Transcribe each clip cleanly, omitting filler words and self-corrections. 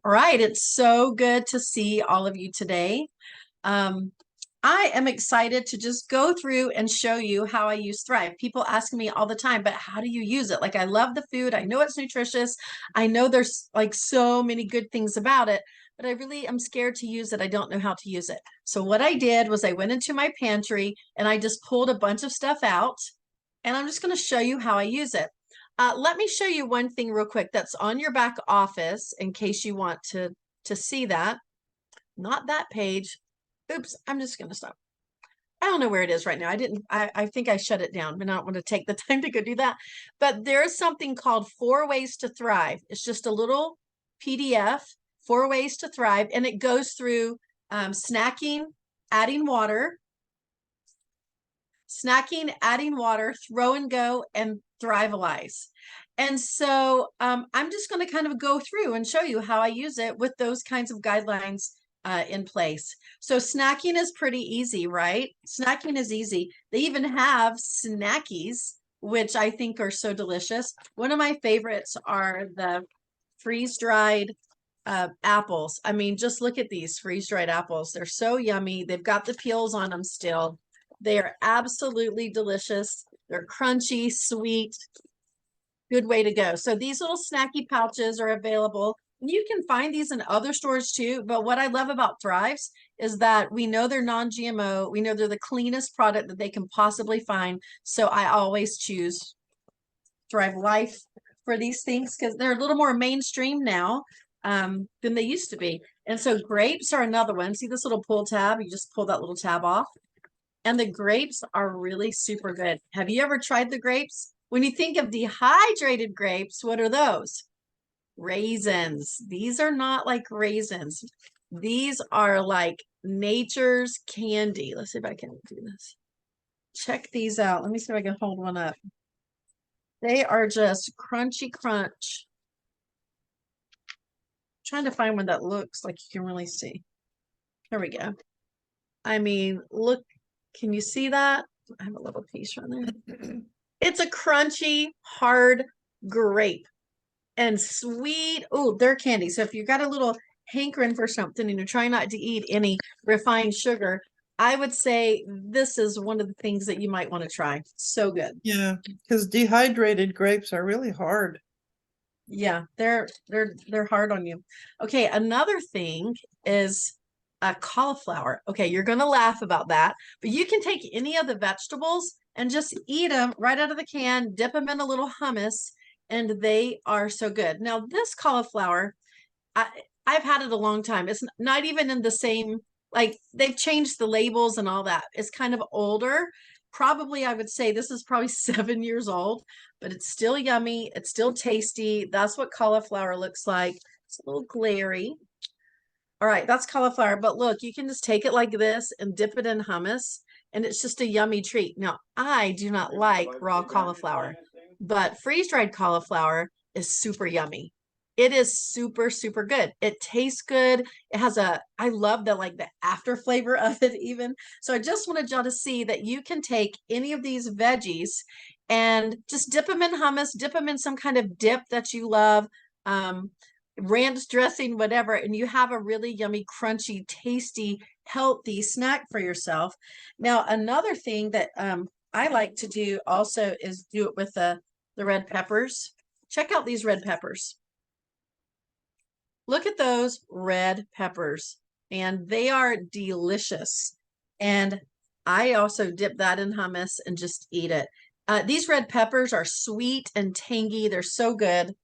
All right, it's so good to see all of you today. I am excited to just go through and show you how I use Thrive. People ask me all the time, but how do you use it? Like, I love the food. I know it's nutritious. I know there's like so many good things about it, but I really am scared to use it. I don't know how to use it. So what I did was I went into my pantry and I just pulled a bunch of stuff out, and I'm just going to show you how I use it. Let me show you one thing real quick that's on your back office in case you want to see that. Not that page. Oops, I'm just going to stop. I don't know where it is right now. I think I shut it down, but I don't want to take the time to go do that. But there's something called 4 Ways to Thrive. It's just a little PDF, 4 Ways to Thrive, and it goes through snacking, adding water, throw and go, and Thrivealize. And so I'm just going to kind of go through and show you how I use it with those kinds of guidelines in place. So snacking is pretty easy, right? Snacking is easy. They even have snackies, which I think are so delicious. One of my favorites are the freeze-dried apples. I mean, just look at these freeze-dried apples. They're so yummy. They've got the peels on them still. They are absolutely delicious. They're crunchy, sweet, good way to go. So these little snacky pouches are available. You can find these in other stores too. But what I love about Thrives is that we know they're non-GMO. We know they're the cleanest product that they can possibly find. So I always choose Thrive Life for these things because they're a little more mainstream now than they used to be. And so grapes are another one. See this little pull tab? You just pull that little tab off. And the grapes are really super good. Have you ever tried the grapes? When you think of dehydrated grapes, what are those? Raisins. These are not like raisins. These are like nature's candy. Let's see if I can do this. Check these out. Let me see if I can hold one up. They are just crunchy crunch. I'm trying to find one that looks like you can really see. Here we go. I mean, look, can you see that? I have a little piece right there. It's a crunchy, hard grape and sweet. Oh, they're candy. So if you've got a little hankering for something and you're trying not to eat any refined sugar, I would say this is one of the things that you might want to try. So good. Yeah, because dehydrated grapes are really hard. Yeah, they're hard on you. Okay, another thing is cauliflower. Okay, you're gonna laugh about that, but you can take any of the vegetables and just eat them right out of the can, dip them in a little hummus, and they are so good. Now, this cauliflower, I've had it a long time. It's not even in the same, like they've changed the labels and all that. It's kind of older. Probably, I would say this is probably 7 years old, but it's still yummy. It's still tasty. That's what cauliflower looks like. It's a little glary. All right, that's cauliflower. But look, you can just take it like this and dip it in hummus, and it's just a yummy treat. Now, I do not like raw cauliflower, but freeze-dried cauliflower is super yummy. It is super, super good. It tastes good. It has I love the after flavor of it even. So I just wanted y'all to see that you can take any of these veggies and just dip them in hummus, dip them in some kind of dip that you love. Ranch dressing, whatever, and you have a really yummy, crunchy, tasty, healthy snack for yourself. Now, another thing that I like to do also is do it with the red peppers. Check out these red peppers. Look at those red peppers, and they are delicious. And I also dip that in hummus and just eat it. These red peppers are sweet and tangy. They're so good.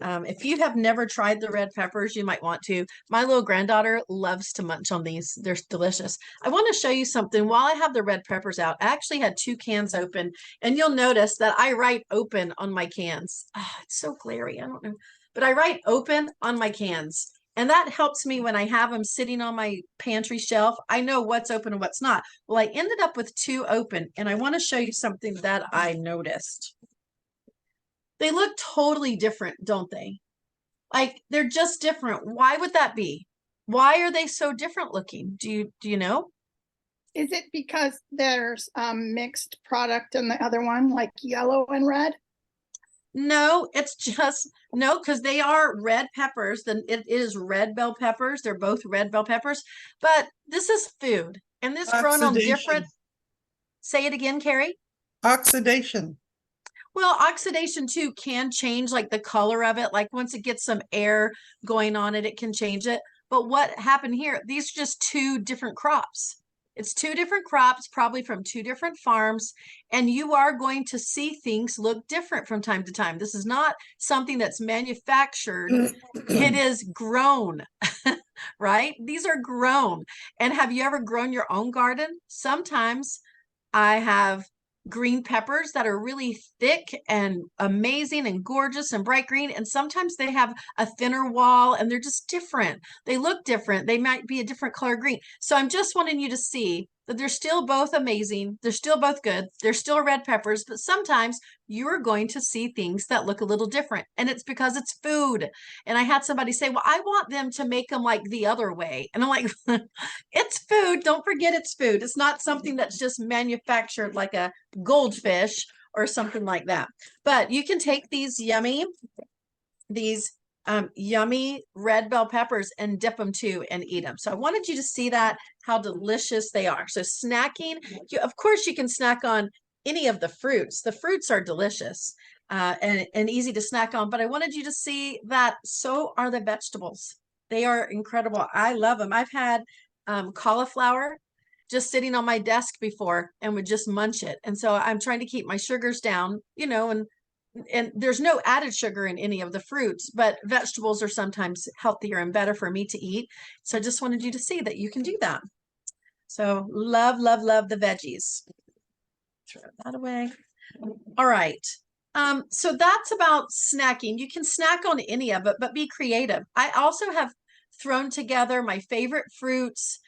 If you have never tried the red peppers, you might want to. My little granddaughter loves to munch on these. They're delicious. I want to show you something. While I have the red peppers out, I actually had 2 cans open, and you'll notice that I write open on my cans. Oh, it's so glary. I don't know. But I write open on my cans. And that helps me when I have them sitting on my pantry shelf. I know what's open and what's not. Well, I ended up with 2 open, and I want to show you something that I noticed. They look totally different, don't they? Like they're just different. Why would that be? Why are they so different looking? Do you know? Is it because there's mixed product in the other one, like yellow and red? No, it's just no, because they are red peppers. Then it is red bell peppers. They're both red bell peppers, but this is food, and this grown on different. Oxidation. Say it again, Carrie. Oxidation. Well, oxidation too can change like the color of it. Like once it gets some air going on it, it can change it. But what happened here? These are just two different crops. It's two different crops, probably from two different farms, and you are going to see things look different from time to time. This is not something that's manufactured. It is grown, right? These are grown. And have you ever grown your own garden? Sometimes I have green peppers that are really thick and amazing and gorgeous and bright green. And sometimes they have a thinner wall and they're just different. They look different. They might be a different color green. So I'm just wanting you to see that they're still both amazing. They're still both good. They're still red peppers, but sometimes you're going to see things that look a little different. And it's because it's food. And I had somebody say, well, I want them to make them like the other way. And I'm like, it's food. Don't forget it's food. It's not something that's just manufactured like a goldfish or something like that. But you can take these yummy red bell peppers and dip them too and eat them. So I wanted you to see that, how delicious they are. So snacking, of course you can snack on any of the fruits. The fruits are delicious and easy to snack on, but I wanted you to see that so are the vegetables. They are incredible. I love them. I've had cauliflower just sitting on my desk before and would just munch it. And so I'm trying to keep my sugars down, and there's no added sugar in any of the fruits, but vegetables are sometimes healthier and better for me to eat. So I just wanted you to see that you can do that. So love, love, love the veggies. Throw that away. All right. So that's about snacking. You can snack on any of it, but be creative. I also have thrown together my favorite fruits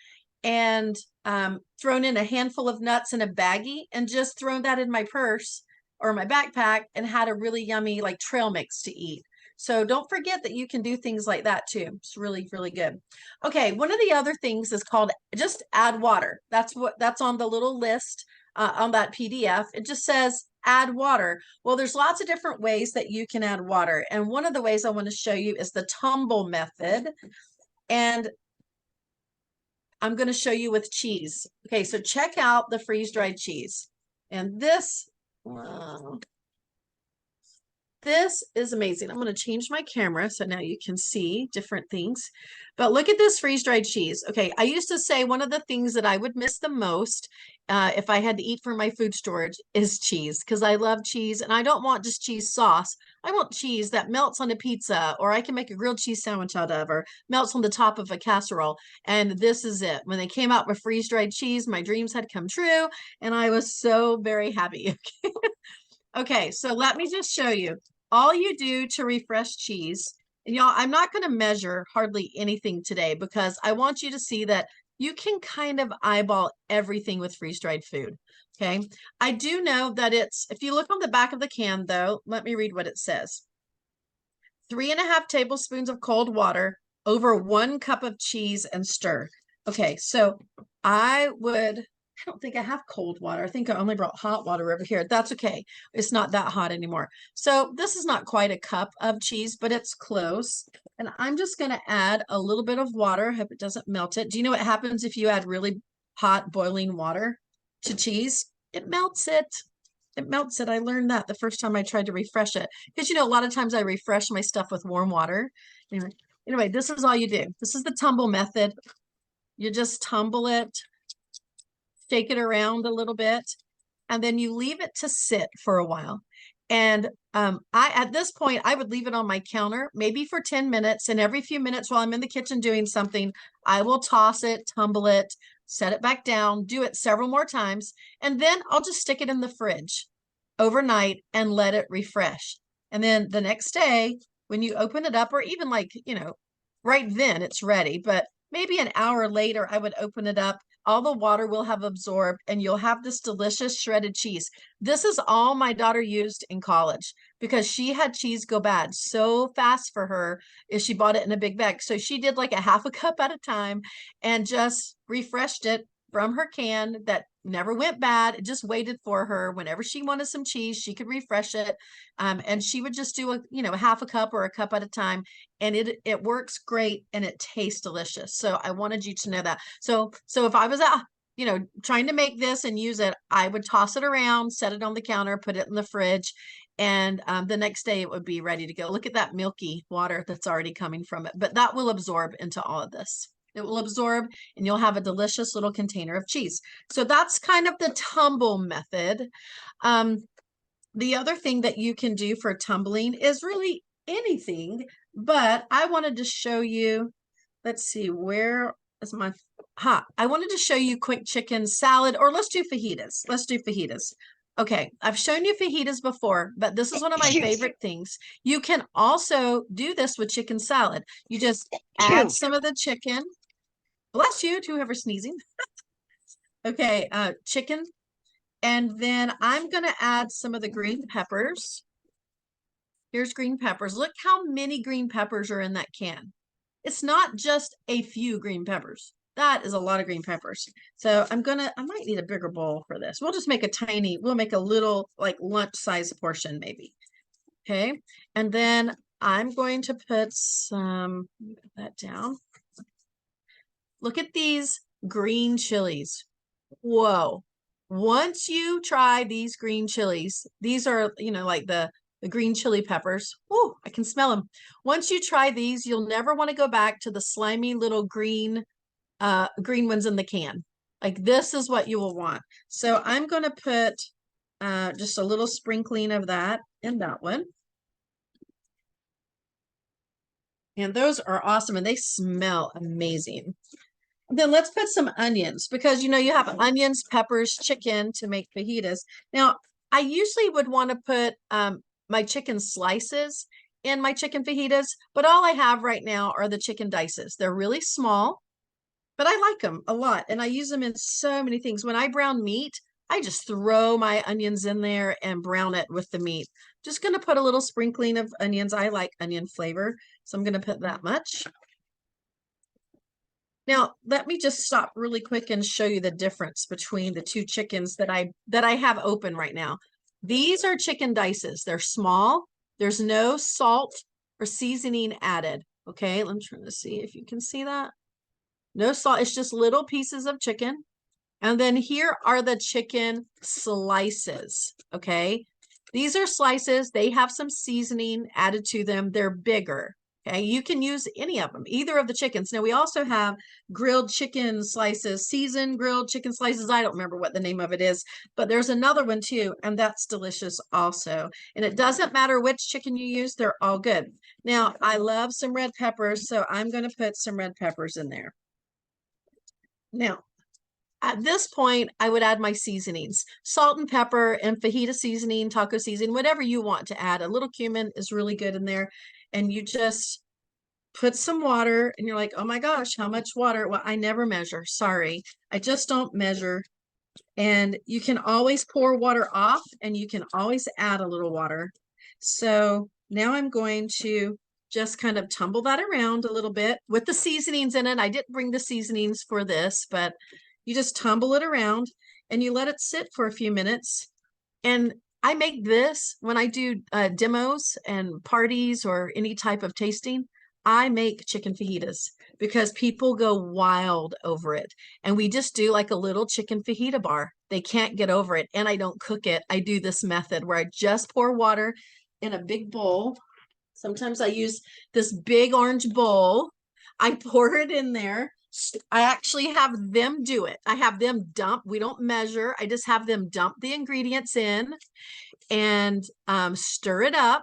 and thrown in a handful of nuts in a baggie and just thrown that in my purse or my backpack and had a really yummy like trail mix to eat. So don't forget that you can do things like that too. It's really, really good. Okay, one of the other things is called just add water. That's on the little list on that PDF. It just says add water. Well, there's lots of different ways that you can add water. And one of the ways I want to show you is the tumble method. And I'm going to show you with cheese. Okay, so check out the freeze-dried cheese. And this is amazing. I'm going to change my camera so now you can see different things. But look at this freeze-dried cheese. Okay, I used to say one of the things that I would miss the most if I had to eat for my food storage is cheese, because I love cheese and I don't want just cheese sauce. I want cheese that melts on a pizza, or I can make a grilled cheese sandwich out of, or melts on the top of a casserole. And this is it. When they came out with freeze-dried cheese, my dreams had come true and I was so very happy. Okay, so let me just show you. All you do to refresh cheese, and y'all, I'm not going to measure hardly anything today because I want you to see that you can kind of eyeball everything with freeze-dried food. Okay, I do know that if you look on the back of the can though, let me read what it says. 3.5 tablespoons of cold water over 1 cup of cheese and stir. Okay, so I don't think I have cold water. I think I only brought hot water over here. That's okay. It's not that hot anymore. So this is not quite a cup of cheese, but it's close. And I'm just going to add a little bit of water. Hope it doesn't melt it. Do you know what happens if you add really hot boiling water to cheese? It melts it. It melts it. I learned that the first time I tried to refresh it. Because, a lot of times I refresh my stuff with warm water. Anyway, this is all you do. This is the tumble method. You just tumble it. Shake it around a little bit, and then you leave it to sit for a while. And at this point, I would leave it on my counter, maybe for 10 minutes. And every few minutes while I'm in the kitchen doing something, I will toss it, tumble it, set it back down, do it several more times. And then I'll just stick it in the fridge overnight and let it refresh. And then the next day, when you open it up, or even right then it's ready, but maybe an hour later, I would open it up. All the water will have absorbed and you'll have this delicious shredded cheese. This is all my daughter used in college because she had cheese go bad so fast for her if she bought it in a big bag. So she did like a half a cup at a time and just refreshed it from her can that never went bad. It just waited for her. Whenever she wanted some cheese, she could refresh it. And she would just do a half a cup or a cup at a time. And it works great and it tastes delicious. So I wanted you to know that. So if I was trying to make this and use it, I would toss it around, set it on the counter, put it in the fridge, and the next day it would be ready to go. Look at that milky water that's already coming from it, but that will absorb into all of this. It will absorb and you'll have a delicious little container of cheese. So that's kind of the tumble method. The other thing that you can do for tumbling is really anything, but I wanted to show you, let's see, where is my, I wanted to show you quick chicken salad, or let's do fajitas. Let's do fajitas. Okay, I've shown you fajitas before, but this is one of my favorite things. You can also do this with chicken salad. You just add some of the chicken. Bless you, to whoever's sneezing. Okay, chicken. And then I'm going to add some of the green peppers. Here's green peppers. Look how many green peppers are in that can. It's not just a few green peppers. That is a lot of green peppers. So I might need a bigger bowl for this. We'll just make we'll make a little like lunch size portion maybe. Okay. And then I'm going to put some, put that down. Look at these green chilies. Whoa. Once you try these green chilies, these are, like the green chili peppers. Oh, I can smell them. Once you try these, you'll never want to go back to the slimy little green ones in the can. Like this is what you will want. So I'm going to put just a little sprinkling of that in that one. And those are awesome and they smell amazing. Then let's put some onions because you have onions, peppers, chicken to make fajitas. Now, I usually would want to put my chicken slices in my chicken fajitas, but all I have right now are the chicken dices. They're really small, but I like them a lot and I use them in so many things. When I brown meat, I just throw my onions in there and brown it with the meat. Just going to put a little sprinkling of onions. I like onion flavor, so I'm going to put that much. Now, let me just stop really quick and show you the difference between the two chickens that I have open right now. These are chicken dices. They're small. There's no salt or seasoning added. Okay, I'm trying to see if you can see that. No salt. It's just little pieces of chicken. And then here are the chicken slices. Okay, these are slices. They have some seasoning added to them. They're bigger. Okay, you can use any of them, either of the chickens. Now, we also have grilled chicken slices, seasoned grilled chicken slices. I don't remember what the name of it is, but there's another one too, and that's delicious also. And it doesn't matter which chicken you use, they're all good. Now, I love some red peppers, so I'm going to put some red peppers in there. Now, at this point, I would add my seasonings, salt and pepper and fajita seasoning, taco seasoning, whatever you want to add. A little cumin is really good in there. And you just put some water and you're like, oh my gosh, how much water? Well, I never measure. Sorry. I just don't measure. And you can always pour water off and you can always add a little water. So now I'm going to just kind of tumble that around a little bit with the seasonings in it. I didn't bring the seasonings for this, but you just tumble it around and you let it sit for a few minutes. And I make this when I do demos and parties or any type of tasting. I make chicken fajitas because people go wild over it. And we just do like a little chicken fajita bar. They can't get over it. And I don't cook it. I do this method where I just pour water in a big bowl. Sometimes I use this big orange bowl. I pour it in there. I actually have them do it. I have them dump. We don't measure. I just have them dump the ingredients in and stir it up.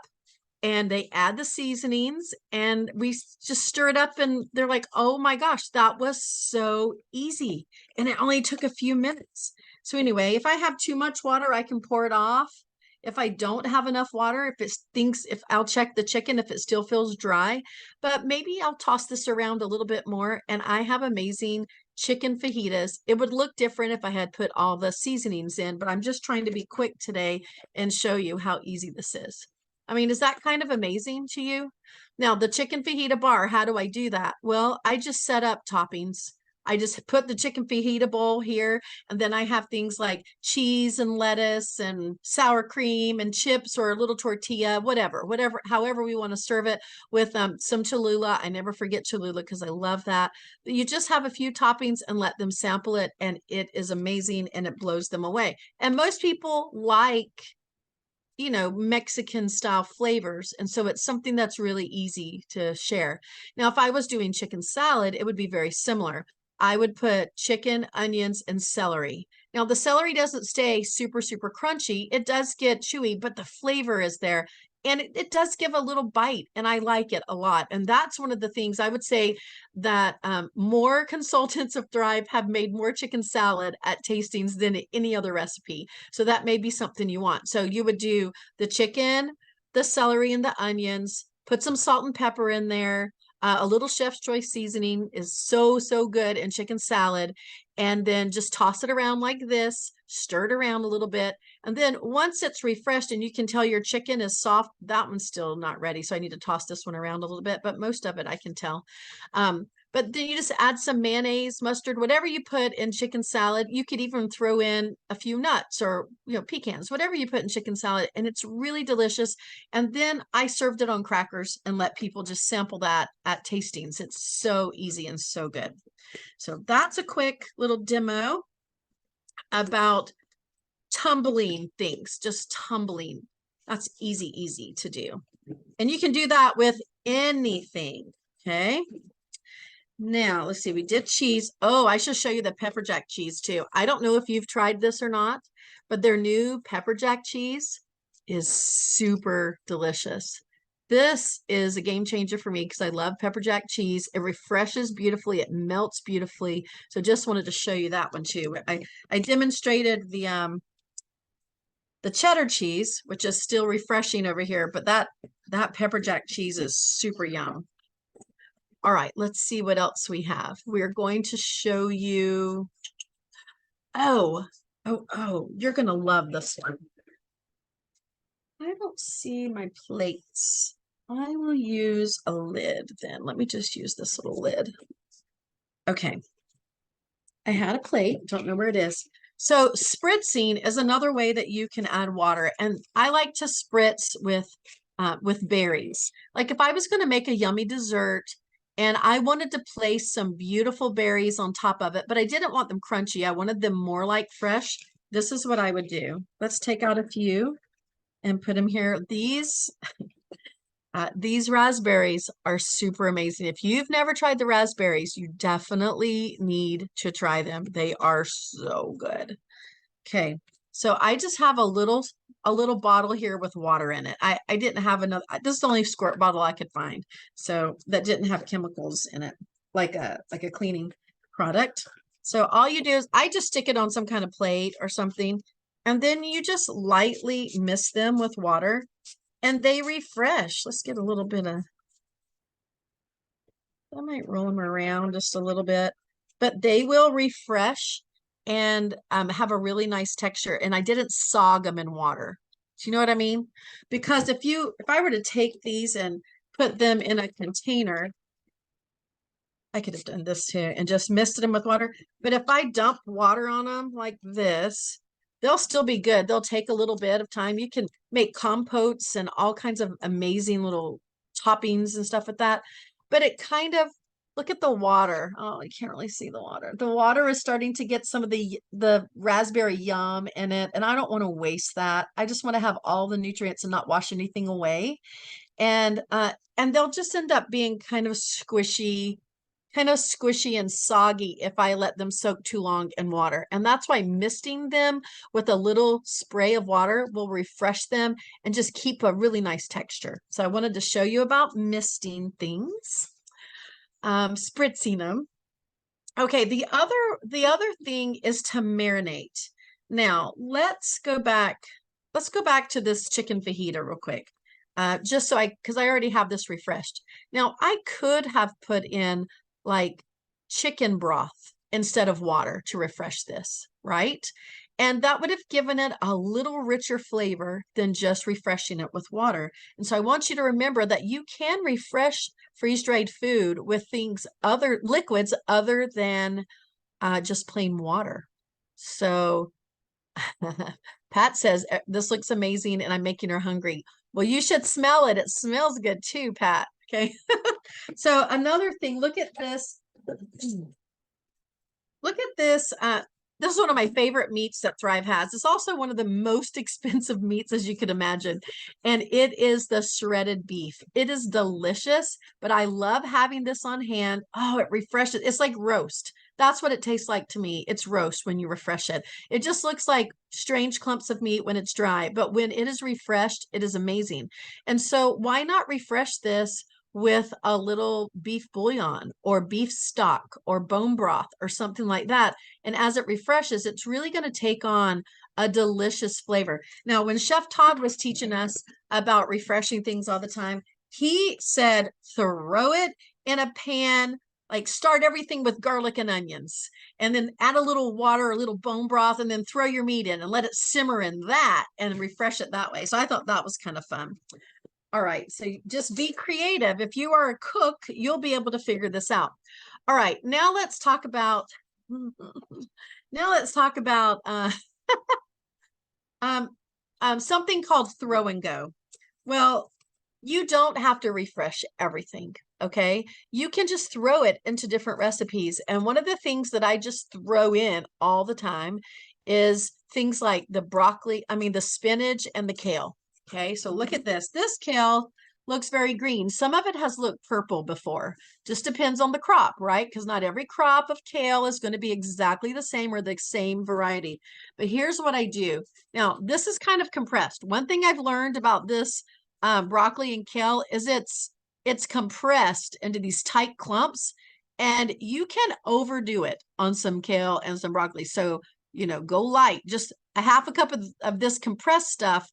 And they add the seasonings and we just stir it up. And they're like, oh my gosh, that was so easy. And it only took a few minutes. So anyway, if I have too much water, I can pour it off. If I don't have enough water, if I'll check the chicken, if it still feels dry, but maybe I'll toss this around a little bit more. And I have amazing chicken fajitas. It would look different if I had put all the seasonings in, but I'm just trying to be quick today and show you how easy this is. I mean, is that kind of amazing to you? Now, the chicken fajita bar, how do I do that? Well, I just set up toppings. I just put the chicken fajita bowl here, and then I have things like cheese and lettuce and sour cream and chips or a little tortilla, whatever, however we want to serve it with some Cholula. I never forget Cholula because I love that. But you just have a few toppings and let them sample it, and it is amazing and it blows them away. And most people like, you know, Mexican style flavors. And so it's something that's really easy to share. Now, if I was doing chicken salad, it would be very similar. I would put chicken, onions, and celery. Now, the celery doesn't stay super, super crunchy. It does get chewy, but the flavor is there. And it does give a little bite, and I like it a lot. And that's one of the things I would say that more consultants of Thrive have made more chicken salad at tastings than any other recipe. So that may be something you want. So you would do the chicken, the celery, and the onions, put some salt and pepper in there. A little chef's choice seasoning is so, so good in chicken salad. And then just toss it around like this, stir it around a little bit. And then once it's refreshed and you can tell your chicken is soft, that one's still not ready. So I need to toss this one around a little bit, but most of it I can tell. But then you just add some mayonnaise, mustard, whatever you put in chicken salad. You could even throw in a few nuts or, you know, pecans, whatever you put in chicken salad, and it's really delicious. And then I served it on crackers and let people just sample that at tastings. It's so easy and so good. So that's a quick little demo about tumbling things, just tumbling. That's easy, easy to do. And you can do that with anything, okay? Now, let's see, we did cheese. Oh, I should show you the pepper jack cheese too. I don't know if you've tried this or not, but their new pepper jack cheese is super delicious. This is a game changer for me because I love pepper jack cheese. It refreshes beautifully. It melts beautifully. So just wanted to show you that one too. I demonstrated the cheddar cheese, which is still refreshing over here, but that pepper jack cheese is super yum. All right, let's see what else we have. We're going to show you. Oh, you're going to love this one. I don't see my plates. I will use a lid then. Let me just use this little lid. Okay. I had a plate, don't know where it is. So spritzing is another way that you can add water. And I like to spritz with berries. Like if I was going to make a yummy dessert and I wanted to place some beautiful berries on top of it, but I didn't want them crunchy. I wanted them more like fresh. This is what I would do. Let's take out a few and put them here. These raspberries are super amazing. If you've never tried the raspberries, you definitely need to try them. They are so good. Okay, so I just have a little bottle here with water in it. I didn't have another. This is the only squirt bottle I could find, so that didn't have chemicals in it, like a cleaning product. So all you do is I just stick it on some kind of plate or something, and then you just lightly mist them with water. And they refresh. Let's get a little bit of, I might roll them around just a little bit, but they will refresh and have a really nice texture. And I didn't sog them in water. Do you know what I mean? Because if I were to take these and put them in a container, I could have done this too and just misted them with water. But if I dump water on them like this, they'll still be good. They'll take a little bit of time. You can make compotes and all kinds of amazing little toppings and stuff with that. But it kind of, look at the water. Oh, I can't really see the water. The water is starting to get some of the raspberry yum in it. And I don't want to waste that. I just want to have all the nutrients and not wash anything away. And they'll just end up being kind of squishy and soggy if I let them soak too long in water. And that's why misting them with a little spray of water will refresh them and just keep a really nice texture. So I wanted to show you about misting things, spritzing them. Okay, the other thing is to marinate. Now let's go back to this chicken fajita real quick. Just so because I already have this refreshed. Now I could have put in like chicken broth instead of water to refresh this, right? And that would have given it a little richer flavor than just refreshing it with water. And so I want you to remember that you can refresh freeze-dried food with things other liquids other than just plain water. So Pat says, this looks amazing and I'm making her hungry. Well, you should smell it. It smells good too, Pat. Okay. So another thing, look at this. Look at this. This is one of my favorite meats that Thrive has. It's also one of the most expensive meats, as you could imagine. And it is the shredded beef. It is delicious, but I love having this on hand. Oh, it refreshes. It's like roast. That's what it tastes like to me. It's roast when you refresh it. It just looks like strange clumps of meat when it's dry, but when it is refreshed, it is amazing. And so why not refresh this with a little beef bouillon or beef stock or bone broth or something like that? And as it refreshes, it's really going to take on a delicious flavor. Now, when Chef Todd was teaching us about refreshing things all the time, he said, throw it in a pan, like start everything with garlic and onions, and then add a little water, a little bone broth, and then throw your meat in and let it simmer in that and refresh it that way. So I thought that was kind of fun. All right, so just be creative. If you are a cook, you'll be able to figure this out. All right, now let's talk about something called throw and go. Well, you don't have to refresh everything, okay? You can just throw it into different recipes. And one of the things that I just throw in all the time is things like the spinach and the kale. Okay, so look at this. This kale looks very green. Some of it has looked purple before. Just depends on the crop, right? Because not every crop of kale is going to be exactly the same or the same variety. But here's what I do. Now, this is kind of compressed. One thing I've learned about this broccoli and kale is it's compressed into these tight clumps, and you can overdo it on some kale and some broccoli. So, go light. Just a half a cup of this compressed stuff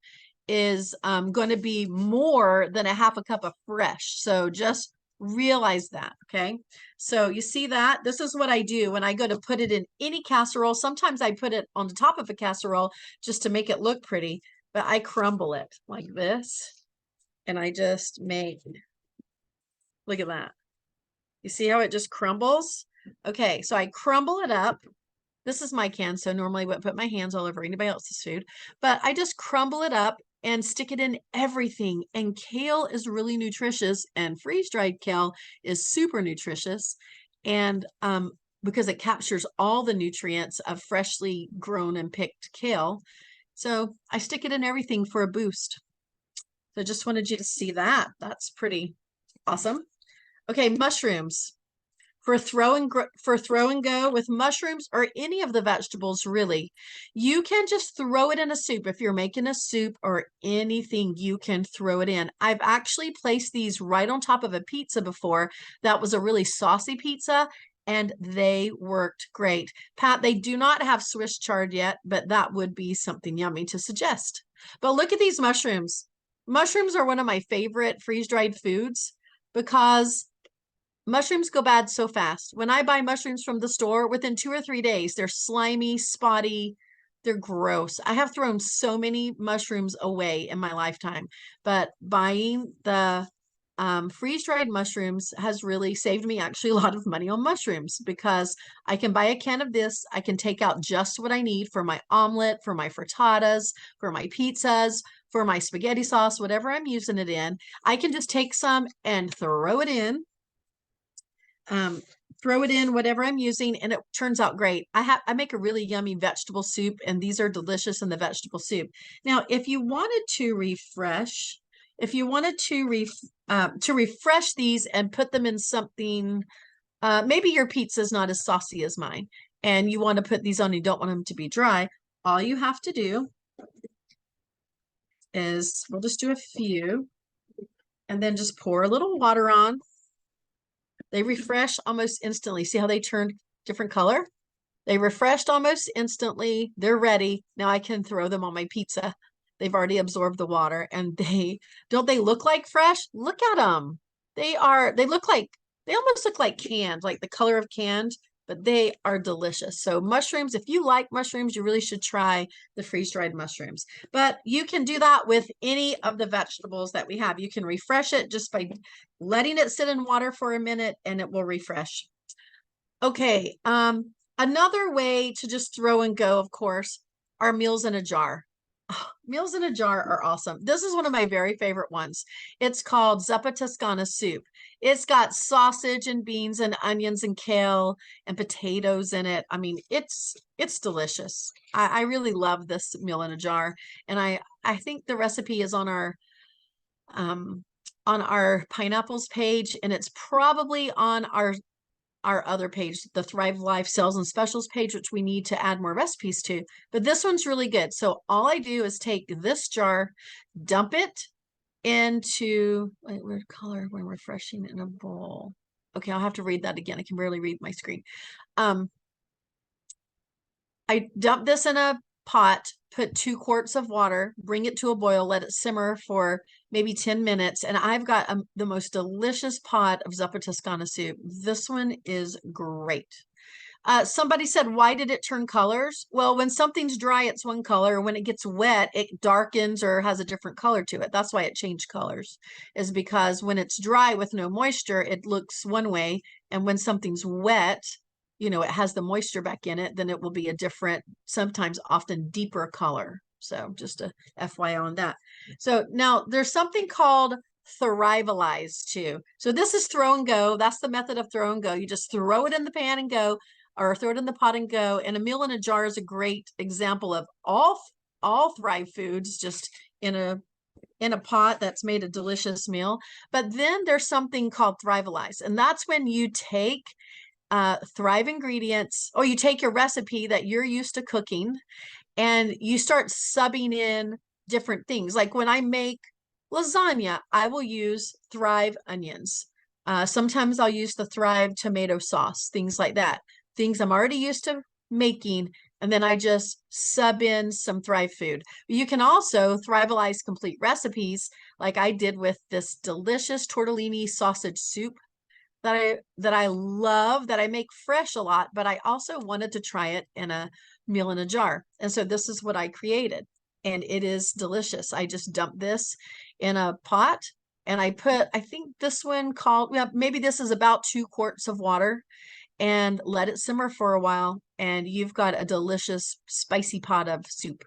is going to be more than a half a cup of fresh. So just realize that, okay? So you see that? This is what I do when I go to put it in any casserole. Sometimes I put it on the top of a casserole just to make it look pretty, but I crumble it like this. And I just look at that. You see how it just crumbles? Okay, so I crumble it up. This is my can, so normally I wouldn't put my hands all over anybody else's food, but I just crumble it up and stick it in everything. And kale is really nutritious, and freeze-dried kale is super nutritious. And because it captures all the nutrients of freshly grown and picked kale. So I stick it in everything for a boost. So I just wanted you to see that. That's pretty awesome. Okay, mushrooms. For throw and go with mushrooms or any of the vegetables, really, you can just throw it in a soup. If you're making a soup or anything, you can throw it in. I've actually placed these right on top of a pizza before. That was a really saucy pizza, and they worked great. Pat, they do not have Swiss chard yet, but that would be something yummy to suggest. But look at these mushrooms. Mushrooms are one of my favorite freeze-dried foods because mushrooms go bad so fast. When I buy mushrooms from the store, within 2 or 3 days, they're slimy, spotty, they're gross. I have thrown so many mushrooms away in my lifetime, but buying the freeze-dried mushrooms has really saved me actually a lot of money on mushrooms, because I can buy a can of this. I can take out just what I need for my omelet, for my frittatas, for my pizzas, for my spaghetti sauce, whatever I'm using it in. I can just take some and throw it in. Throw it in whatever I'm using, and it turns out great. I make a really yummy vegetable soup, and these are delicious in the vegetable soup. Now, if you wanted to refresh, to refresh these and put them in something, maybe your pizza is not as saucy as mine, and you want to put these on, you don't want them to be dry. All you have to do is, we'll just do a few, and then just pour a little water on. They refresh almost instantly. See how they turned different color? They refreshed almost instantly. They're ready. Now I can throw them on my pizza. They've already absorbed the water, and don't they look like fresh? Look at them. They almost look like canned, like the color of canned. but they are delicious. So mushrooms, if you like mushrooms, you really should try the freeze-dried mushrooms. But you can do that with any of the vegetables that we have. You can refresh it just by letting it sit in water for a minute, and it will refresh. Okay, another way to just throw and go, of course, are meals in a jar. Oh, meals in a jar are awesome. This is one of my very favorite ones. It's called Zuppa Toscana soup. It's got sausage and beans and onions and kale and potatoes in it. I mean, it's delicious. I really love this meal in a jar, and I think the recipe is on our pineapples page, and it's probably on our other page, the Thrivealize sales and specials page, which we need to add more recipes to. But this one's really good. So all I do is take this jar, dump it into, wait, weird color when refreshing in a bowl. Okay, I'll have to read that again. I can barely read my screen. I dump this in a pot, put 2 quarts of water, bring it to a boil, let it simmer for maybe 10 minutes. And I've got the most delicious pot of Zuppa Toscana soup. This one is great. Somebody said, why did it turn colors? Well, when something's dry, it's one color. When it gets wet, it darkens or has a different color to it. That's why it changed colors, is because when it's dry with no moisture, it looks one way. And when something's wet, you know, it has the moisture back in it, then it will be a different, sometimes often deeper color. So just a FYI on that. So now there's something called Thrivealize too. So this is throw and go. That's the method of throw and go. You just throw it in the pan and go, or throw it in the pot and go. And a meal in a jar is a great example of all Thrive foods just in a pot that's made a delicious meal. But then there's something called Thrivealize, and that's when you take Thrive ingredients, or you take your recipe that you're used to cooking and you start subbing in different things. Like when I make lasagna, I will use Thrive onions. Sometimes I'll use the Thrive tomato sauce, things like that. Things I'm already used to making, and then I just sub in some Thrive food. You can also Thrivealize complete recipes, like I did with this delicious tortellini sausage soup that I love, that I make fresh a lot, but I also wanted to try it in a meal in a jar. And so this is what I created, and it is delicious. I just dumped this in a pot, and I put, I think this one called, well, maybe this is about 2 quarts of water, and let it simmer for a while, and you've got a delicious spicy pot of soup.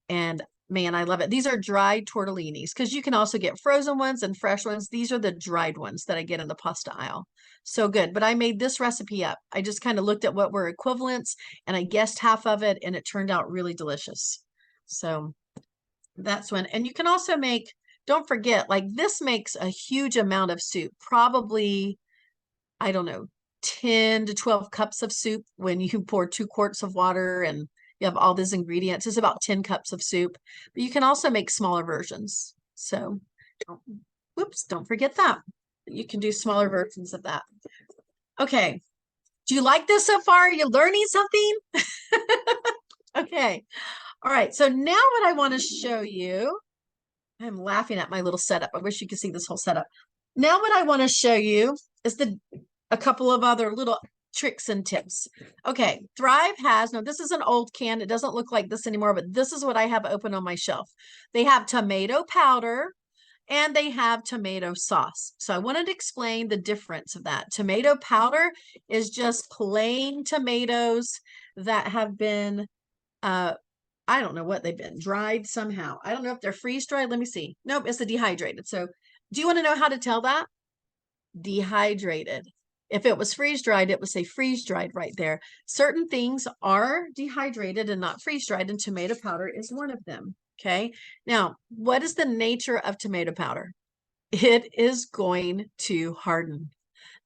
And man, I love it. These are dried tortellinis, because you can also get frozen ones and fresh ones. These are the dried ones that I get in the pasta aisle. So good. But I made this recipe up. I just kind of looked at what were equivalents, and I guessed half of it, and it turned out really delicious. So that's one. And you can also make, don't forget, like this makes a huge amount of soup, probably, I don't know, 10 to 12 cups of soup when you pour 2 quarts of water and you have all these ingredients. It's about 10 cups of soup, but you can also make smaller versions. So don't forget that. You can do smaller versions of that. Okay. Do you like this so far? Are you learning something? Okay. All right. So now what I want to show you, I'm laughing at my little setup. I wish you could see this whole setup. Now what I want to show you is a couple of other little tricks and tips. Okay, Thrive has, now this is an old can. It doesn't look like this anymore, but this is what I have open on my shelf. They have tomato powder and they have tomato sauce. So I wanted to explain the difference of that. Tomato powder is just plain tomatoes that have been, I don't know what they've been, dried somehow. I don't know if they're freeze-dried. Let me see. Nope, it's a dehydrated. So do you want to know how to tell that? Dehydrated. If it was freeze-dried, it would say freeze-dried right there. Certain things are dehydrated and not freeze-dried, and tomato powder is one of them. Okay. Now, what is the nature of tomato powder? It is going to harden.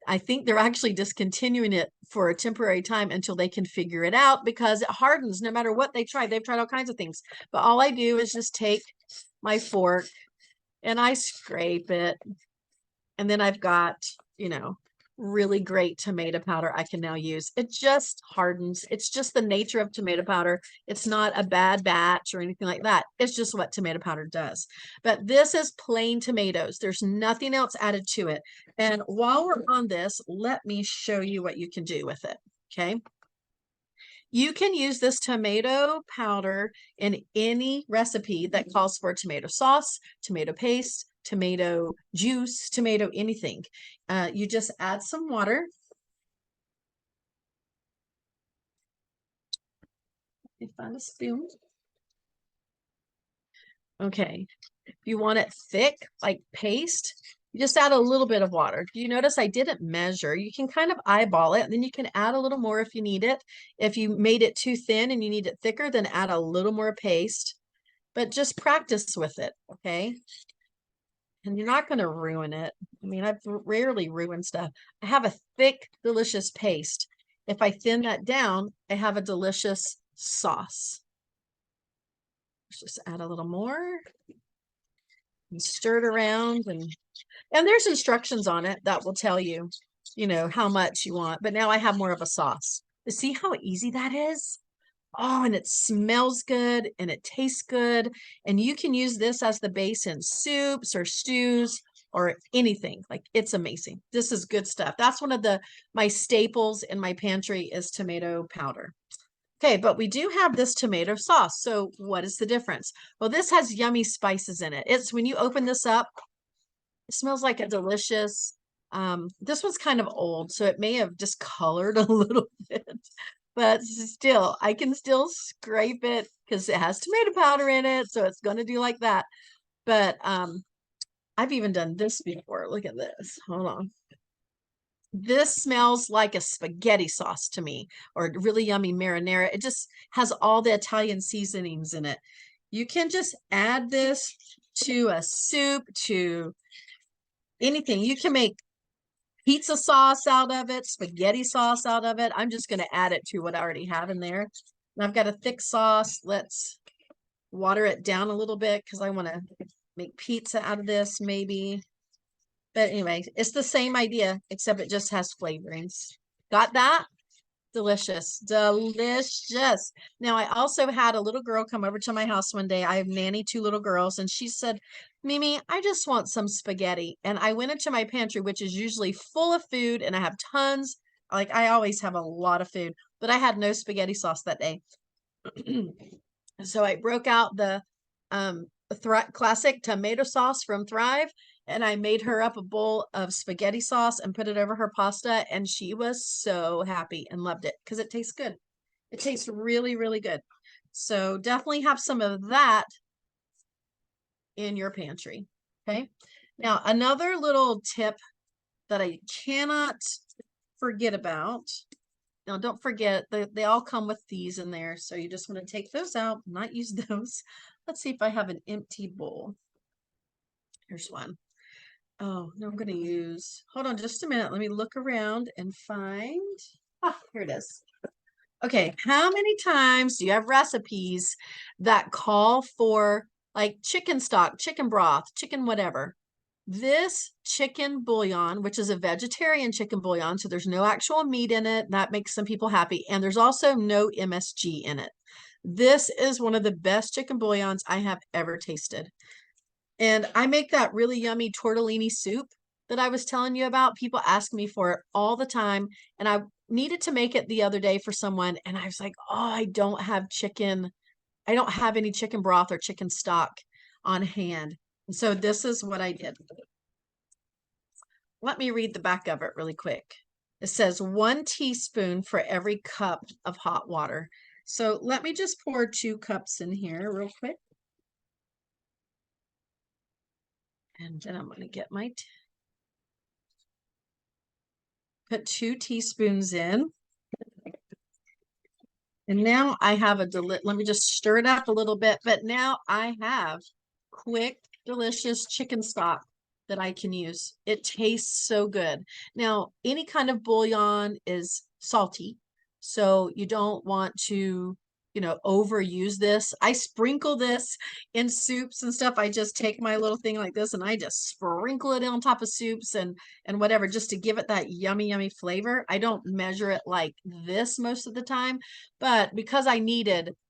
I think they're actually discontinuing it for a temporary time until they can figure it out, because it hardens no matter what they try. They've tried all kinds of things. But all I do is just take my fork and I scrape it. And then I've got, you know, really great tomato powder I can now use. It just hardens. It's just the nature of tomato powder. It's not a bad batch or anything like that. It's just what tomato powder does. But this is plain tomatoes. There's nothing else added to it. And while we're on this, let me show you what you can do with it. Okay. You can use this tomato powder in any recipe that calls for tomato sauce, tomato paste, tomato juice, tomato anything. You just add some water. Let me find a spoon. Okay. If you want it thick, like paste, you just add a little bit of water. Do you notice I didn't measure? You can kind of eyeball it, and then you can add a little more if you need it. If you made it too thin and you need it thicker, then add a little more paste. But just practice with it, okay? And you're not going to ruin it. I mean, I've rarely ruined stuff. I have a thick, delicious paste. If I thin that down, I have a delicious sauce. Let's just add a little more and stir it around. And there's instructions on it that will tell you, you know, how much you want. But now I have more of a sauce. You see how easy that is? Oh, and it smells good and it tastes good. And you can use this as the base in soups or stews or anything. Like, it's amazing. This is good stuff. That's one of my staples in my pantry is tomato powder. Okay, but we do have this tomato sauce. So what is the difference? Well, this has yummy spices in it. It's when you open this up, it smells like a delicious, this one's kind of old, so it may have discolored a little bit. But still, I can still scrape it because it has tomato powder in it. So it's going to do like that. But I've even done this before. Look at this. Hold on. This smells like a spaghetti sauce to me, or really yummy marinara. It just has all the Italian seasonings in it. You can just add this to a soup, to anything. You can make pizza sauce out of it, spaghetti sauce out of it. I'm just going to add it to what I already have in there. And I've got a thick sauce. Let's water it down a little bit because I want to make pizza out of this maybe. But anyway, it's the same idea, except it just has flavorings. Got that? Delicious. Delicious. Now, I also had a little girl come over to my house one day. I have nanny 2 little girls, and she said, Mimi, I just want some spaghetti. And I went into my pantry, which is usually full of food, and I have tons. Like, I always have a lot of food, but I had no spaghetti sauce that day. So I broke out the classic tomato sauce from Thrive, and I made her up a bowl of spaghetti sauce and put it over her pasta, and she was so happy and loved it because it tastes good. It tastes really, really good. So definitely have some of that in your pantry. Okay. Now, another little tip that I cannot forget about. Now, don't forget, they all come with these in there. So you just want to take those out, not use those. Let's see if I have an empty bowl. Here's one. Oh, no, I'm going to use, hold on just a minute. Let me look around and find, here it is. Okay, how many times do you have recipes that call for like chicken stock, chicken broth, chicken whatever? This chicken bouillon, which is a vegetarian chicken bouillon, so there's no actual meat in it. That makes some people happy. And there's also no MSG in it. This is one of the best chicken bouillons I have ever tasted. And I make that really yummy tortellini soup that I was telling you about. People ask me for it all the time. And I needed to make it the other day for someone. And I was like, oh, I don't have chicken. I don't have any chicken broth or chicken stock on hand. And so this is what I did. Let me read the back of it really quick. It says 1 teaspoon for every cup of hot water. So let me just pour 2 cups in here real quick. And then I'm going to get my, put 2 teaspoons in. And now I have let me just stir it up a little bit. But now I have quick, delicious chicken stock that I can use. It tastes so good. Now, any kind of bouillon is salty. So you don't want to, you know, overuse this. I sprinkle this in soups and stuff. I just take my little thing like this and I just sprinkle it on top of soups and whatever, just to give it that yummy, yummy flavor. I don't measure it like this most of the time, but because I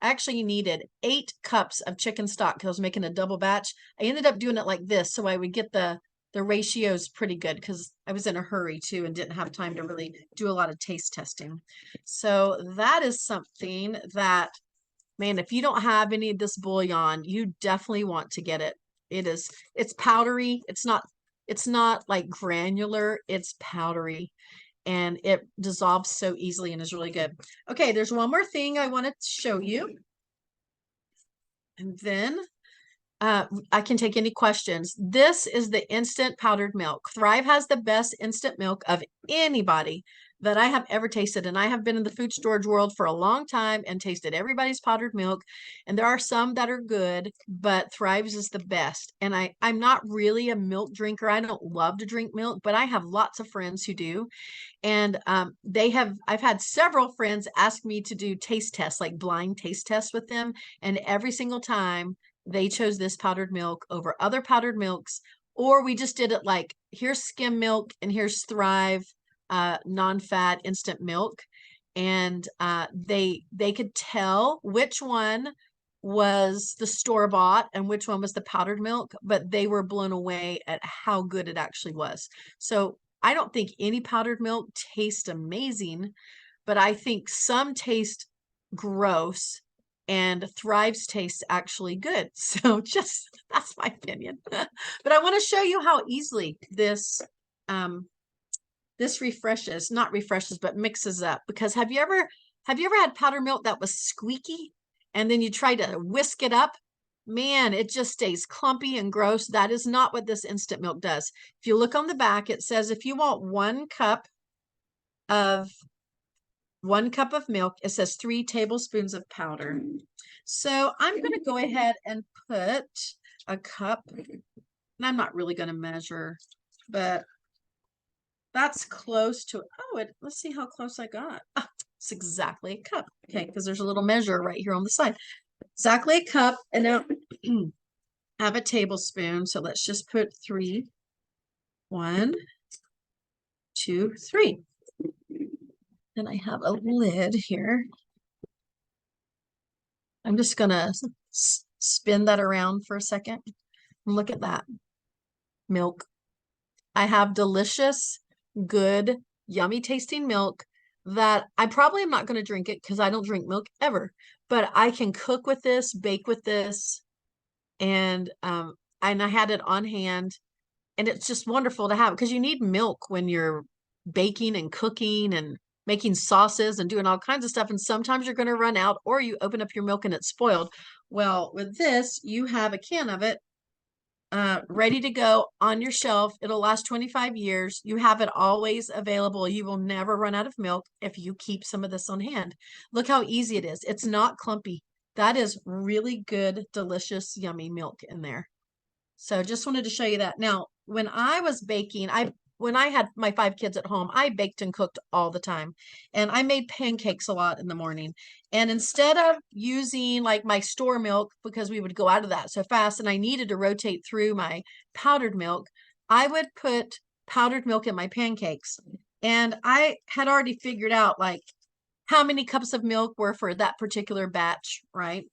actually needed 8 cups of chicken stock because I was making a double batch, I ended up doing it like this. So I would get the the ratio is pretty good because I was in a hurry too and didn't have time to really do a lot of taste testing. So that is something that, man, if you don't have any of this bouillon, you definitely want to get it. It's powdery. It's not like granular, it's powdery, and it dissolves so easily and is really good. Okay, there's one more thing I want to show you. And then I can take any questions. This is the instant powdered milk. Thrive has the best instant milk of anybody that I have ever tasted. And I have been in the food storage world for a long time and tasted everybody's powdered milk. And there are some that are good, but Thrive's is the best. And I'm not really a milk drinker. I don't love to drink milk, but I have lots of friends who do. And I've had several friends ask me to do taste tests, like blind taste tests with them. And every single time they chose this powdered milk over other powdered milks, or we just did it like, here's skim milk and here's Thrive non-fat instant milk. And they could tell which one was the store-bought and which one was the powdered milk, but they were blown away at how good it actually was. So I don't think any powdered milk tastes amazing, but I think some taste gross and Thrive's tastes actually good. So just, that's my opinion. But I want to show you how easily this refreshes, not refreshes, but mixes up. Because have you ever had powdered milk that was squeaky and then you try to whisk it up? Man, it just stays clumpy and gross. That is not what this instant milk does. If you look on the back, it says if you want 1 cup of milk, it says 3 tablespoons of powder. So I'm going to go ahead and put a cup, and I'm not really going to measure, but that's close to, let's see how close I got. It's exactly a cup. Okay, because there's a little measure right here on the side. Exactly a cup. And now I have a tablespoon. So let's just put 3. 1, 2, 3. And I have a lid here. I'm just gonna spin that around for a second. And look at that. Milk. I have delicious, good, yummy tasting milk that I probably am not going to drink it because I don't drink milk ever, but I can cook with this, bake with this, and I had it on hand, and it's just wonderful to have because you need milk when you're baking and cooking and making sauces and doing all kinds of stuff, and sometimes you're going to run out, or you open up your milk and it's spoiled. Well, with this, you have a can of it ready to go on your shelf. It'll last 25 years. You have it always available. You will never run out of milk if you keep some of this on hand. Look how easy it is. It's not clumpy. That is really good, delicious, yummy milk in there. So just wanted to show you that. Now, when I was baking, when I had my 5 kids at home, I baked and cooked all the time. And I made pancakes a lot in the morning. And instead of using like my store milk, because we would go out of that so fast and I needed to rotate through my powdered milk, I would put powdered milk in my pancakes. And I had already figured out like how many cups of milk were for that particular batch, right?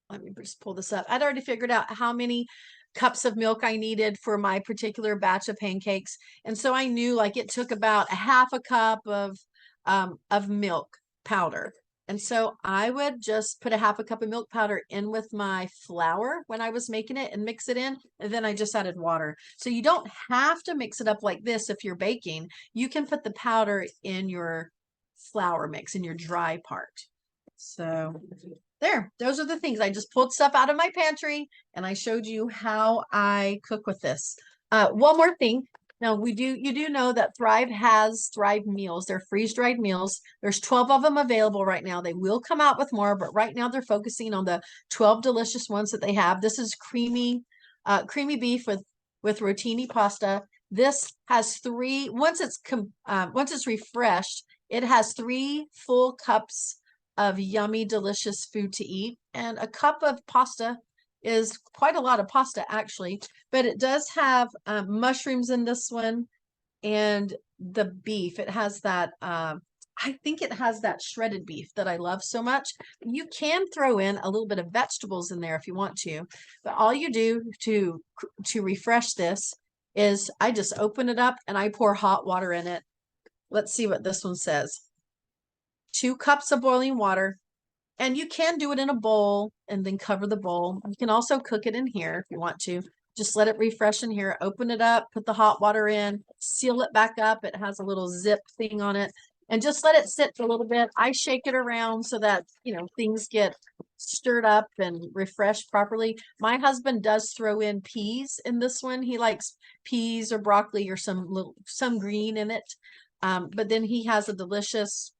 Let me just pull this up. I'd already figured out how many cups of milk I needed for my particular batch of pancakes. And so I knew like it took about a half a cup of milk powder. And so I would just put a half a cup of milk powder in with my flour when I was making it and mix it in. And then I just added water. So you don't have to mix it up like this if you're baking. You can put the powder in your flour mix, in your dry part. So there, those are the things. I just pulled stuff out of my pantry and I showed you how I cook with this. One more thing. Now you do know that Thrive has Thrive meals. They're freeze-dried meals. There's 12 of them available right now. They will come out with more, but right now they're focusing on the 12 delicious ones that they have. This is creamy beef with rotini pasta. This has 3, once it's refreshed, it has 3 full cups of yummy, delicious food to eat. And a cup of pasta is quite a lot of pasta, actually. But it does have mushrooms in this one and the beef. It has that, I think it has that shredded beef that I love so much. You can throw in a little bit of vegetables in there if you want to. But all you do to refresh this is I just open it up and I pour hot water in it. Let's see what this one says. 2 cups of boiling water. And you can do it in a bowl and then cover the bowl. You can also cook it in here if you want to. Just let it refresh in here. Open it up, put the hot water in, seal it back up. It has a little zip thing on it. And just let it sit for a little bit. I shake it around so that, you know, things get stirred up and refreshed properly. My husband does throw in peas in this one. He likes peas or broccoli or some green in it. But then he has a delicious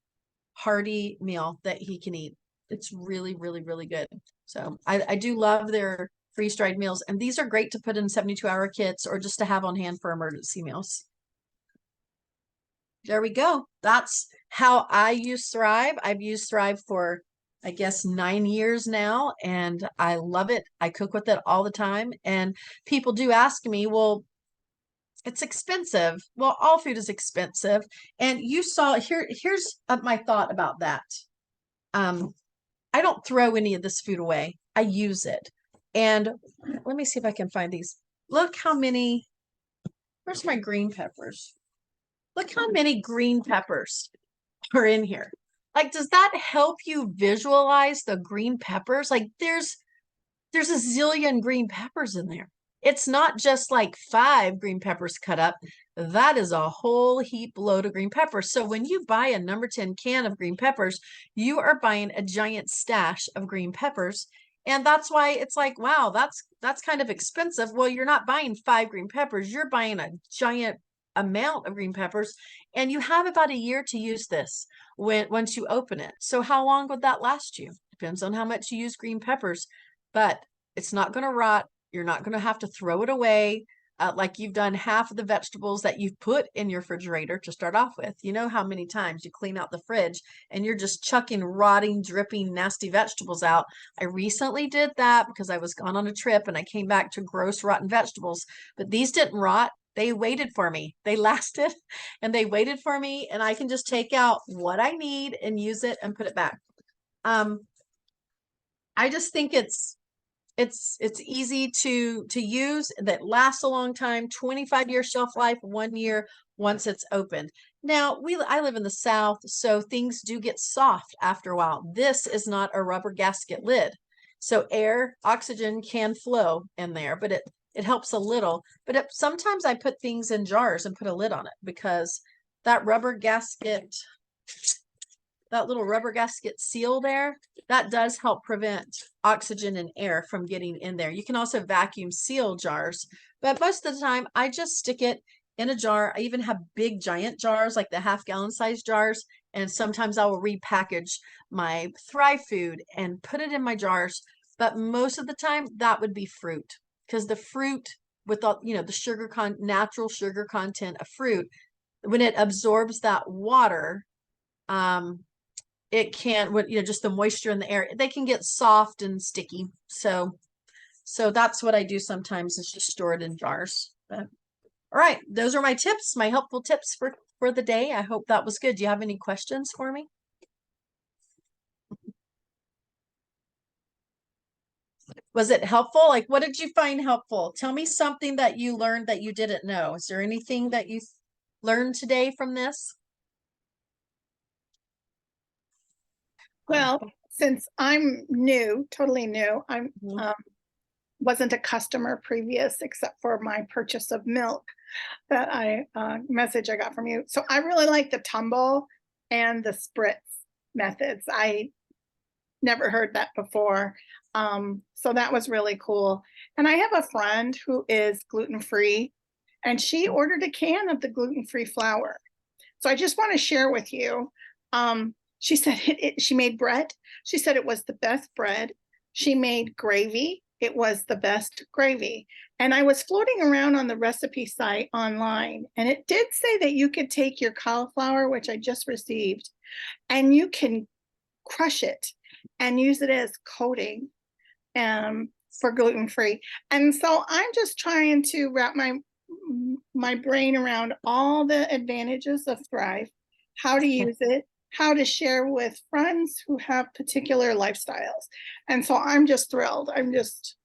hearty meal that he can eat. It's really, really, really good. So I do love their freeze-dried meals. And these are great to put in 72-hour kits or just to have on hand for emergency meals. There we go. That's how I use Thrive. I've used Thrive for, I guess, 9 years now, and I love it. I cook with it all the time. And people do ask me, well, it's expensive. Well, all food is expensive. And you saw here's my thought about that. I don't throw any of this food away. I use it. And let me see if I can find these. Look how many, where's my green peppers? Look how many green peppers are in here. Like, does that help you visualize the green peppers? Like there's a zillion green peppers in there. It's not just like 5 green peppers cut up. That is a whole heap load of green peppers. So when you buy a number 10 can of green peppers, you are buying a giant stash of green peppers. And that's why it's like, wow, that's kind of expensive. Well, you're not buying 5 green peppers. You're buying a giant amount of green peppers, and you have about a year to use this once you open it. So how long would that last you? Depends on how much you use green peppers, but it's not going to rot. You're not going to have to throw it away like you've done half of the vegetables that you've put in your refrigerator to start off with. You know how many times you clean out the fridge and you're just chucking rotting, dripping, nasty vegetables out. I recently did that because I was gone on a trip and I came back to gross, rotten vegetables, but these didn't rot. They waited for me. They lasted and they waited for me, and I can just take out what I need and use it and put it back. I just think it's easy to use, that lasts a long time, 25-year shelf life, 1 year once it's opened. Now I live in the South, so things do get soft after a while. This is not a rubber gasket lid. So air, oxygen can flow in there, but it helps a little. But sometimes I put things in jars and put a lid on it because that rubber gasket, that little rubber gasket seal there, that does help prevent oxygen and air from getting in there. You can also vacuum seal jars, but most of the time I just stick it in a jar. I even have big giant jars, like the half-gallon size jars. And sometimes I will repackage my Thrive food and put it in my jars. But most of the time that would be fruit, because the fruit with all, you know, the natural sugar content of fruit, when it absorbs that water, it can, you know, just the moisture in the air, they can get soft and sticky. So that's what I do sometimes, is just store it in jars. But, all right, those are my tips, my helpful tips for the day. I hope that was good. Do you have any questions for me? Was it helpful? Like, what did you find helpful? Tell me something that you learned that you didn't know. Is there anything that you learned today from this? Well, since I'm new, totally new, I'm wasn't a customer previous except for my purchase of milk that message I got from you. So I really like the tumble and the spritz methods. I never heard that before. So that was really cool. And I have a friend who is gluten-free, and she ordered a can of the gluten-free flour. So I just want to share with you. She said she made bread. She said it was the best bread. She made gravy. It was the best gravy. And I was floating around on the recipe site online, and it did say that you could take your cauliflower, which I just received, and you can crush it and use it as coating for gluten-free. And so I'm just trying to wrap my brain around all the advantages of Thrive, how to use it, how to share with friends who have particular lifestyles. And so I'm just thrilled. I'm just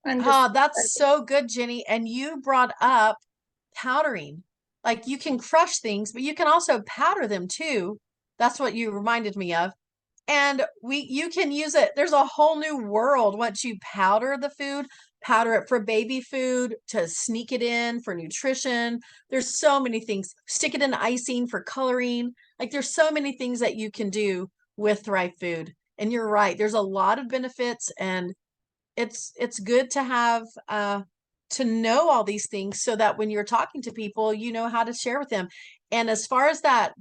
Oh, that's so good, Jenny. And you brought up powdering. Like you can crush things, but you can also powder them too. That's what you reminded me of. And you can use it. There's a whole new world once you powder the food, powder it for baby food, to sneak it in for nutrition. There's so many things. Stick it in icing for coloring. Like there's so many things that you can do with Thrive food. And you're right, there's a lot of benefits, and it's good to have to know all these things so that when you're talking to people, you know how to share with them. And as far as that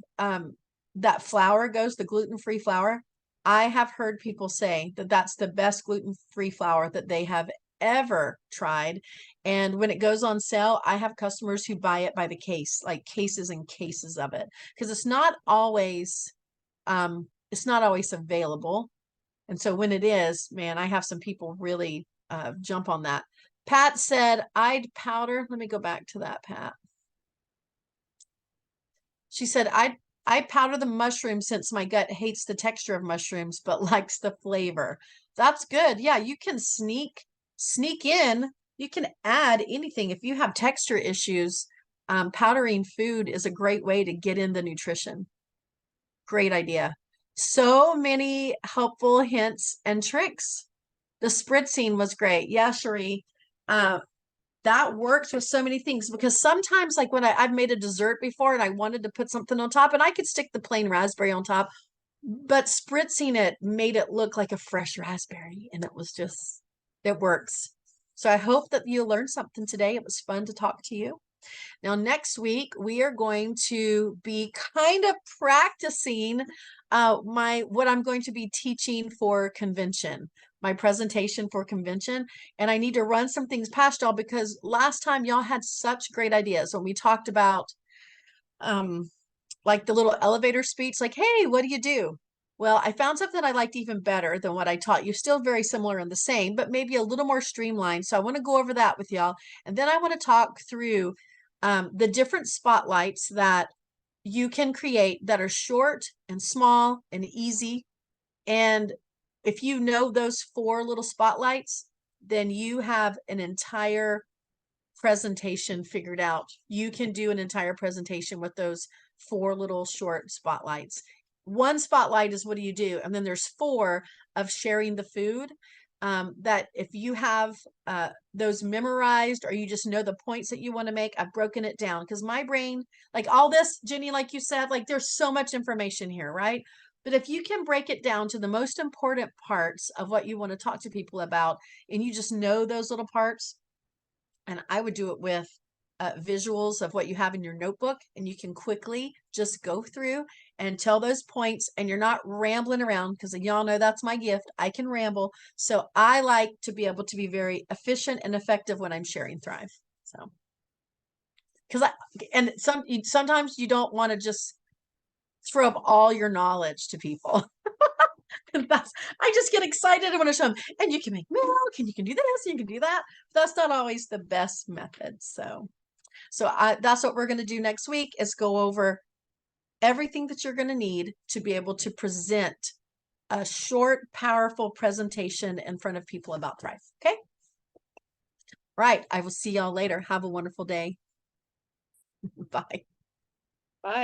flour goes, the gluten-free flour, I have heard people say that that's the best gluten-free flour that they have ever tried. And when it goes on sale, I have customers who buy it by the case, like cases and cases of it, because it's not always available. And so when it is, man, I have some people really jump on that. Pat said, I'd powder. Let me go back to that, Pat. She said, I powder the mushrooms since my gut hates the texture of mushrooms, but likes the flavor. That's good. Yeah, you can sneak in. You can add anything. If you have texture issues, powdering food is a great way to get in the nutrition. Great idea. So many helpful hints and tricks. The spritzing was great. Yeah, Cherie. That works with so many things, because sometimes, like when I've made a dessert before and I wanted to put something on top, and I could stick the plain raspberry on top, but spritzing it made it look like a fresh raspberry, and it works. So I hope that you learned something today. It was fun to talk to you. Now, next week, we are going to be kind of practicing what I'm going to be teaching for convention, my presentation for convention. And I need to run some things past y'all, because last time y'all had such great ideas when we talked about like the little elevator speech, like, hey, what do you do? Well, I found something I liked even better than what I taught you. Still very similar and the same, but maybe a little more streamlined. So I want to go over that with y'all. And then I want to talk through the different spotlights that you can create that are short and small and easy. And if you know those 4 little spotlights, then you have an entire presentation figured out. You can do an entire presentation with those 4 little short spotlights. 1 spotlight is what do you do? And then there's 4 of sharing the food. That if you have those memorized, or you just know the points that you want to make, I've broken it down, because my brain, like all this, Jenny, like you said, like there's so much information here, right? But if you can break it down to the most important parts of what you want to talk to people about, and you just know those little parts, and I would do it with visuals of what you have in your notebook, and you can quickly just go through and tell those points, and you're not rambling around, because y'all know that's my gift. I can ramble. So I like to be able to be very efficient and effective when I'm sharing Thrive. So, sometimes you don't want to just throw up all your knowledge to people. I just get excited. I want to show them, and you can make milk, and you can do this, and you can do that. That's not always the best method. So that's what we're going to do next week, is go over everything that you're going to need to be able to present a short, powerful presentation in front of people about Thrive. Okay. Right. I will see y'all later. Have a wonderful day. Bye. Bye.